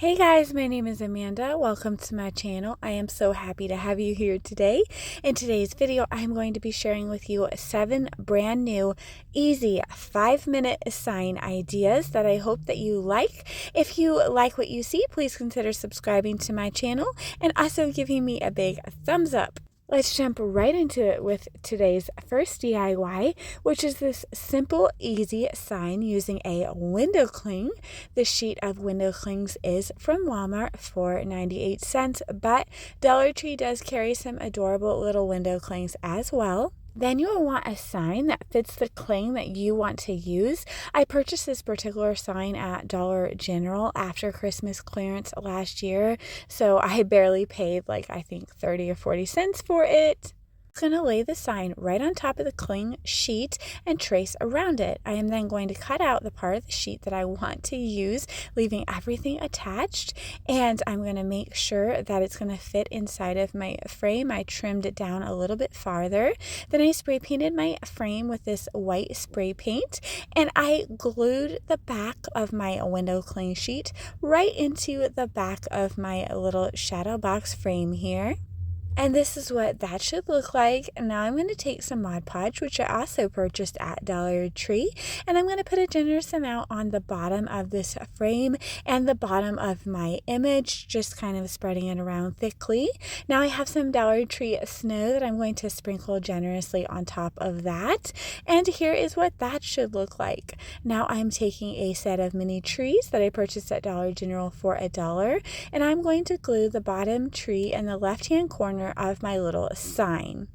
Hey guys, my name is Amanda. Welcome to my channel. I am so happy to have you here today. In today's video, I'm going to be sharing with you 7 brand new, easy 5-minute sign ideas that I hope that you like. If you like what you see, please consider subscribing to my channel and also giving me a big thumbs up. Let's jump right into it with today's first DIY, which is this simple, easy sign using a window cling. The sheet of window clings is from Walmart for 98 cents, but Dollar Tree does carry some adorable little window clings as well. Then you will want a sign that fits the cling that you want to use. I purchased this particular sign at Dollar General after Christmas clearance last year, so I barely paid I think 30 or 40 cents for it. I'm going to lay the sign right on top of the cling sheet and trace around it. I am then going to cut out the part of the sheet that I want to use, leaving everything attached, and I'm going to make sure that it's going to fit inside of my frame. I trimmed it down a little bit farther. Then I spray painted my frame with this white spray paint, and I glued the back of my window cling sheet right into the back of my little shadow box frame here. And this is what that should look like. Now I'm going to take some Mod Podge, which I also purchased at Dollar Tree, and I'm going to put a generous amount on the bottom of this frame and the bottom of my image, just kind of spreading it around thickly. Now I have some Dollar Tree snow that I'm going to sprinkle generously on top of that. And here is what that should look like. Now I'm taking a set of mini trees that I purchased at Dollar General for $1, and I'm going to glue the bottom tree in the left-hand corner of my little sign.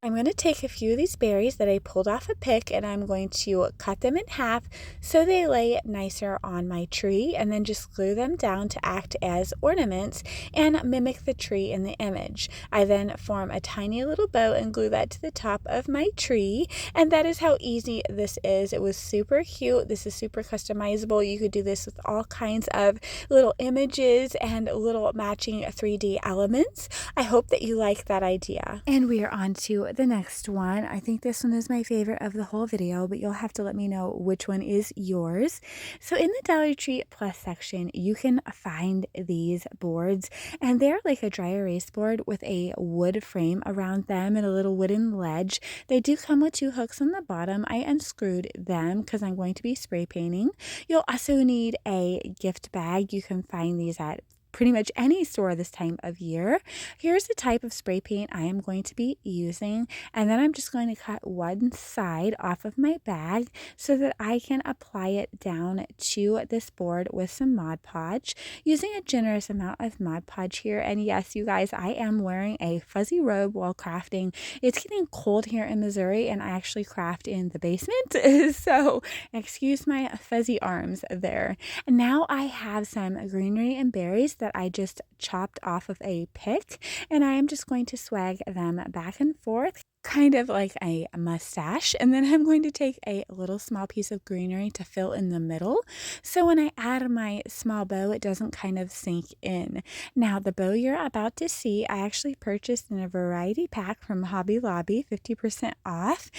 I'm going to take a few of these berries that I pulled off a pick, and I'm going to cut them in half so they lay nicer on my tree, and then just glue them down to act as ornaments and mimic the tree in the image. I then form a tiny little bow and glue that to the top of my tree, and that is how easy this is. It was super cute. This is super customizable. You could do this with all kinds of little images and little matching 3D elements. I hope that you like that idea. And we are on to the next one. I think this one is my favorite of the whole video, but you'll have to let me know which one is yours. So in the Dollar Tree Plus section, you can find these boards, and they're like a dry erase board with a wood frame around them and a little wooden ledge. They do come with 2 hooks on the bottom. I unscrewed them because I'm going to be spray painting. You'll also need a gift bag. You can find these at pretty much any store this time of year. Here's the type of spray paint I am going to be using, and then I'm just going to cut one side off of my bag so that I can apply it down to this board with some Mod Podge, using a generous amount of Mod Podge here. And yes, you guys, I am wearing a fuzzy robe while crafting. It's getting cold here in Missouri, and I actually craft in the basement, so excuse my fuzzy arms there. And now I have some greenery and berries that I just chopped off of a pick, and I am just going to swag them back and forth, kind of like a mustache. And then I'm going to take a little small piece of greenery to fill in the middle, so when I add my small bow, it doesn't kind of sink in. Now the bow you're about to see, I actually purchased in a variety pack from Hobby Lobby, 50% off,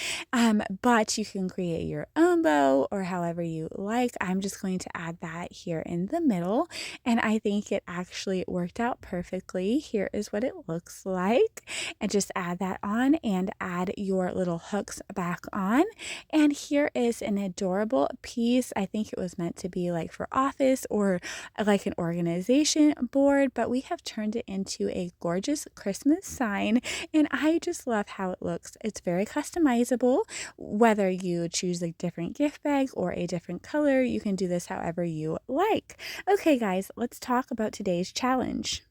but you can create your own bow or however you like. I'm just going to add that here in the middle, and I think it actually worked out perfectly. Here is what it looks like, and just add that on and add your little hooks back on. And here is an adorable piece. I think it was meant to be like for office or like an organization board, but we have turned it into a gorgeous Christmas sign, and I just love how it looks. It's very customizable. Whether you choose a different gift bag or a different color, you can do this however you like. Okay guys, let's talk about today's challenge.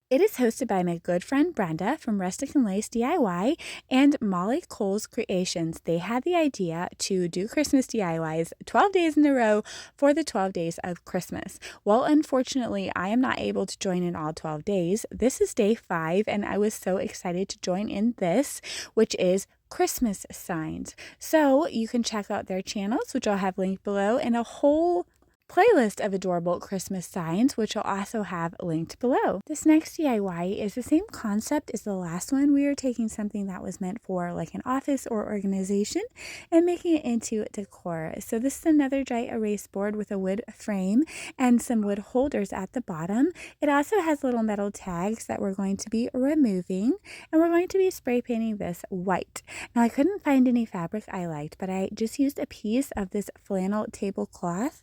It is hosted by my good friend Brenda from Rustic and Lace DIY and Molly Cole's Creations. They had the idea to do Christmas DIYs 12 days in a row for the 12 days of Christmas. Well, unfortunately, I am not able to join in all 12 days. This is day 5, and I was so excited to join in this, which is Christmas signs. So you can check out their channels, which I'll have linked below, and a whole playlist of adorable Christmas signs, which I'll also have linked below. This next DIY is the same concept as the last one. We are taking something that was meant for like an office or organization and making it into decor. So this is another dry erase board with a wood frame and some wood holders at the bottom. It also has little metal tags that we're going to be removing, and we're going to be spray painting this white. Now I couldn't find any fabric I liked, but I just used a piece of this flannel tablecloth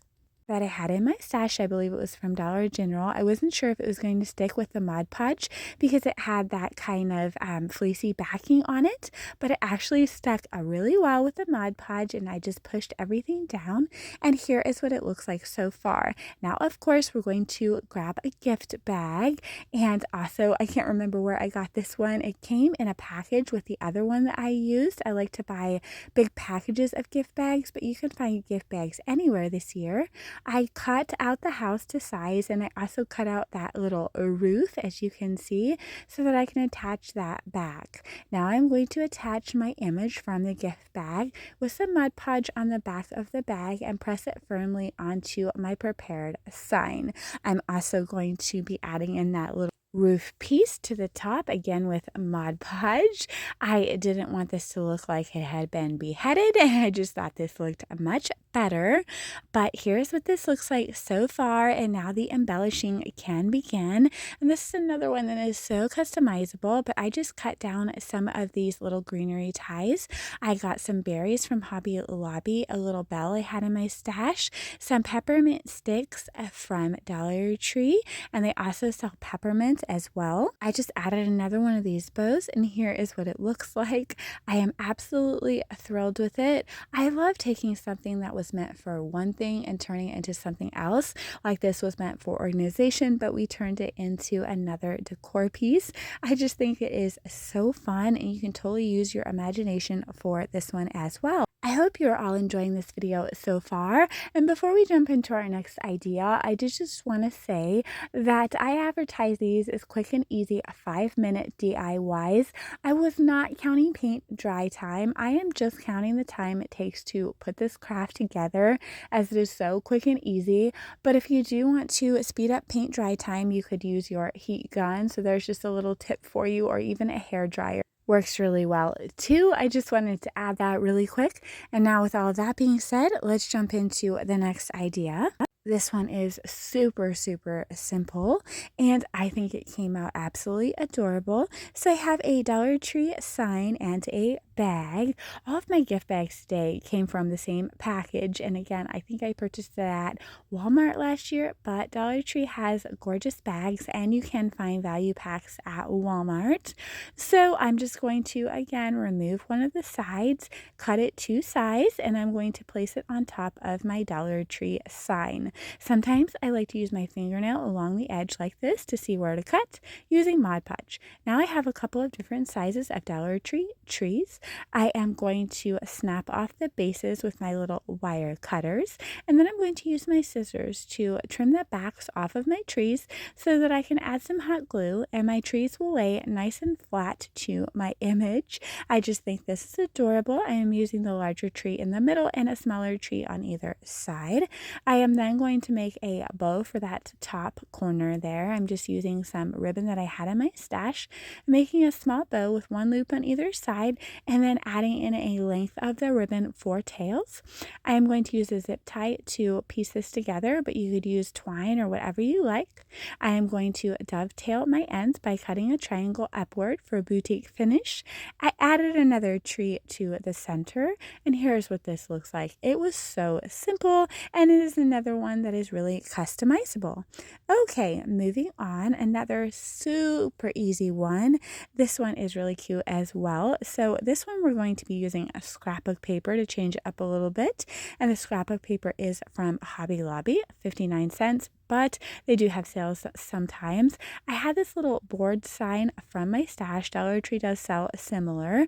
that I had in my stash. I believe it was from Dollar General. I wasn't sure if it was going to stick with the Mod Podge because it had that kind of fleecy backing on it, but it actually stuck really well with the Mod Podge, and I just pushed everything down, and here is what it looks like so far. Now, of course, we're going to grab a gift bag, and also, I can't remember where I got this one. It came in a package with the other one that I used. I like to buy big packages of gift bags, but you can find gift bags anywhere this year. I cut out the house to size, and I also cut out that little roof, as you can see, so that I can attach that back. Now I'm going to attach my image from the gift bag with some Mod Podge on the back of the bag and press it firmly onto my prepared sign. I'm also going to be adding in that little roof piece to the top, again with Mod Podge. I didn't want this to look like it had been beheaded, and I just thought this looked much better. But here's what this looks like so far, and now the embellishing can begin. And this is another one that is so customizable, but I just cut down some of these little greenery ties. I got some berries from Hobby Lobby, a little bell I had in my stash, some peppermint sticks from Dollar Tree, and they also sell peppermint as well. I just added another one of these bows, and here is what it looks like. I am absolutely thrilled with it. I love taking something that was meant for one thing and turning it into something else. Like this was meant for organization, but we turned it into another decor piece. I just think it is so fun, and you can totally use your imagination for this one as well. I hope you're all enjoying this video so far. And before we jump into our next idea, I just want to say that I advertise these as quick and easy 5-minute DIYs. I was not counting paint dry time. I am just counting the time it takes to put this craft together, as it is so quick and easy. But if you do want to speed up paint dry time, you could use your heat gun. So there's just a little tip for you, or even a hair dryer. Works really well too. I just wanted to add that really quick. And now, with all of that being said, let's jump into the next idea. This one is super simple, and I think it came out absolutely adorable. So I have a Dollar Tree sign and a bag. All of my gift bags today came from the same package, and again, I think I purchased it at Walmart last year, but Dollar Tree has gorgeous bags, and you can find value packs at Walmart. So I'm just going to again remove one of the sides, cut it to size, and I'm going to place it on top of my Dollar Tree sign. Sometimes I like to use my fingernail along the edge like this to see where to cut using Mod Podge. Now I have a couple of different sizes of Dollar Tree trees. I am going to snap off the bases with my little wire cutters, and then I'm going to use my scissors to trim the backs off of my trees so that I can add some hot glue, and my trees will lay nice and flat to my image. I just think this is adorable. I am using the larger tree in the middle and a smaller tree on either side. I am then going to make a bow for that top corner there. I'm just using some ribbon that I had in my stash, making a small bow with one loop on either side, and then adding in a length of the ribbon for tails. I am going to use a zip tie to piece this together, but you could use twine or whatever you like. I am going to dovetail my ends by cutting a triangle upward for a boutique finish. I added another tree to the center, and here's what this looks like. It was so simple, and it is another one that is really customizable. Okay, moving on, another super easy one. This one is really cute as well. So this one we're going to be using a scrapbook paper to change it up a little bit, and the scrapbook paper is from Hobby Lobby, 59 cents. but they do have sales sometimes. I had this little board sign from my stash. Dollar Tree does sell similar,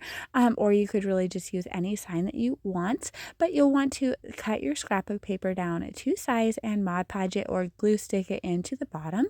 or you could really just use any sign that you want, but you'll want to cut your scrapbook paper down to size and Mod Podge it or glue stick it into the bottom.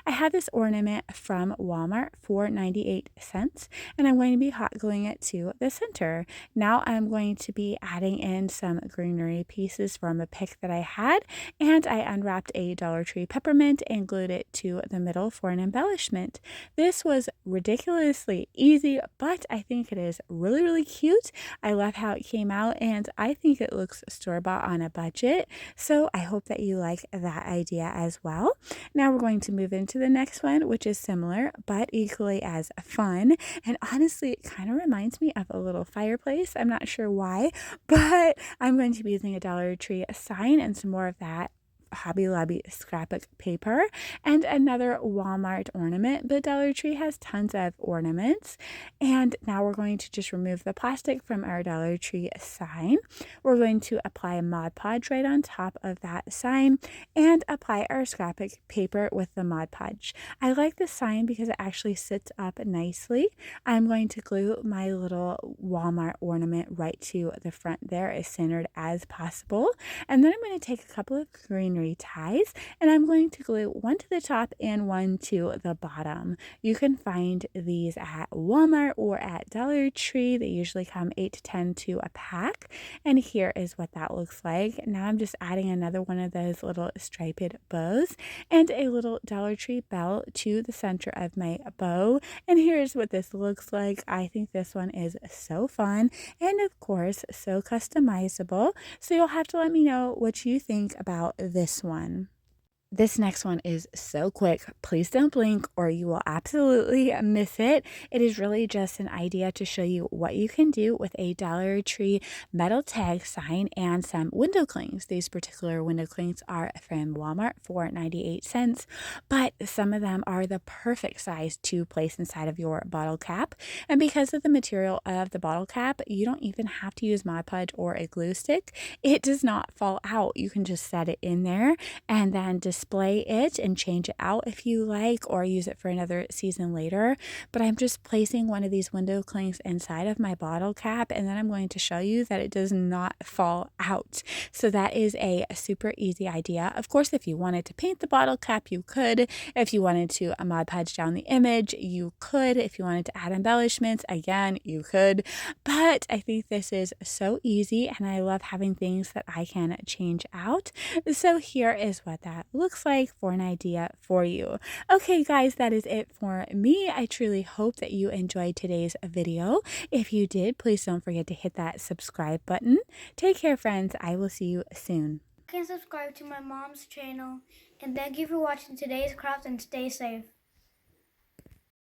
I have this ornament from Walmart for 98 cents, and I'm going to be hot gluing it to the center. Now I'm going to be adding in some greenery pieces from a pick that I had, and I unwrapped a Dollar Tree peppermint and glued it to the middle for an embellishment. This was ridiculously easy, but I think it is really, really cute. I love how it came out, and I think it looks store-bought on a budget, so I hope that you like that idea as well. Now we're going to move into the next one, which is similar, but equally as fun, and honestly, it kind of reminds me of a little fireplace. I'm not sure why, but I'm going to be using a Dollar Tree sign and some more of that Hobby Lobby scrapbook paper and another Walmart ornament, but Dollar Tree has tons of ornaments. And now we're going to just remove the plastic from our Dollar Tree sign. We're going to apply a Mod Podge right on top of that sign and apply our scrapbook paper with the Mod Podge. I like the sign because it actually sits up nicely. I'm going to glue my little Walmart ornament right to the front there as centered as possible, and then I'm going to take a couple of greenery ties and I'm going to glue one to the top and one to the bottom. You can find these at Walmart or at Dollar Tree. They usually come 8 to 10 to a pack, and here is what that looks like. Now I'm just adding another one of those little striped bows and a little Dollar Tree bell to the center of my bow, and here's what this looks like. I think this one is so fun and of course so customizable, so you'll have to let me know what you think about this one. This next one is so quick. Please don't blink or you will absolutely miss it. It is really just an idea to show you what you can do with a Dollar Tree metal tag sign and some window clings. These particular window clings are from Walmart for 98 cents, but some of them are the perfect size to place inside of your bottle cap. And because of the material of the bottle cap, you don't even have to use Mod Podge or a glue stick. It does not fall out. You can just set it in there and then display it and change it out if you like, or use it for another season later. But I'm just placing one of these window clings inside of my bottle cap, and then I'm going to show you that it does not fall out. So that is a super easy idea. Of course, if you wanted to paint the bottle cap, you could. If you wanted to Mod Podge down the image, you could. If you wanted to add embellishments, again, you could. But I think this is so easy, and I love having things that I can change out. So here is what that looks like for an idea for you. Okay, guys, that is it for me. I truly hope that you enjoyed today's video. If you did, please don't forget to hit that subscribe button. Take care, friends. I will see you soon. You can subscribe to my mom's channel, and thank you for watching today's craft and stay safe.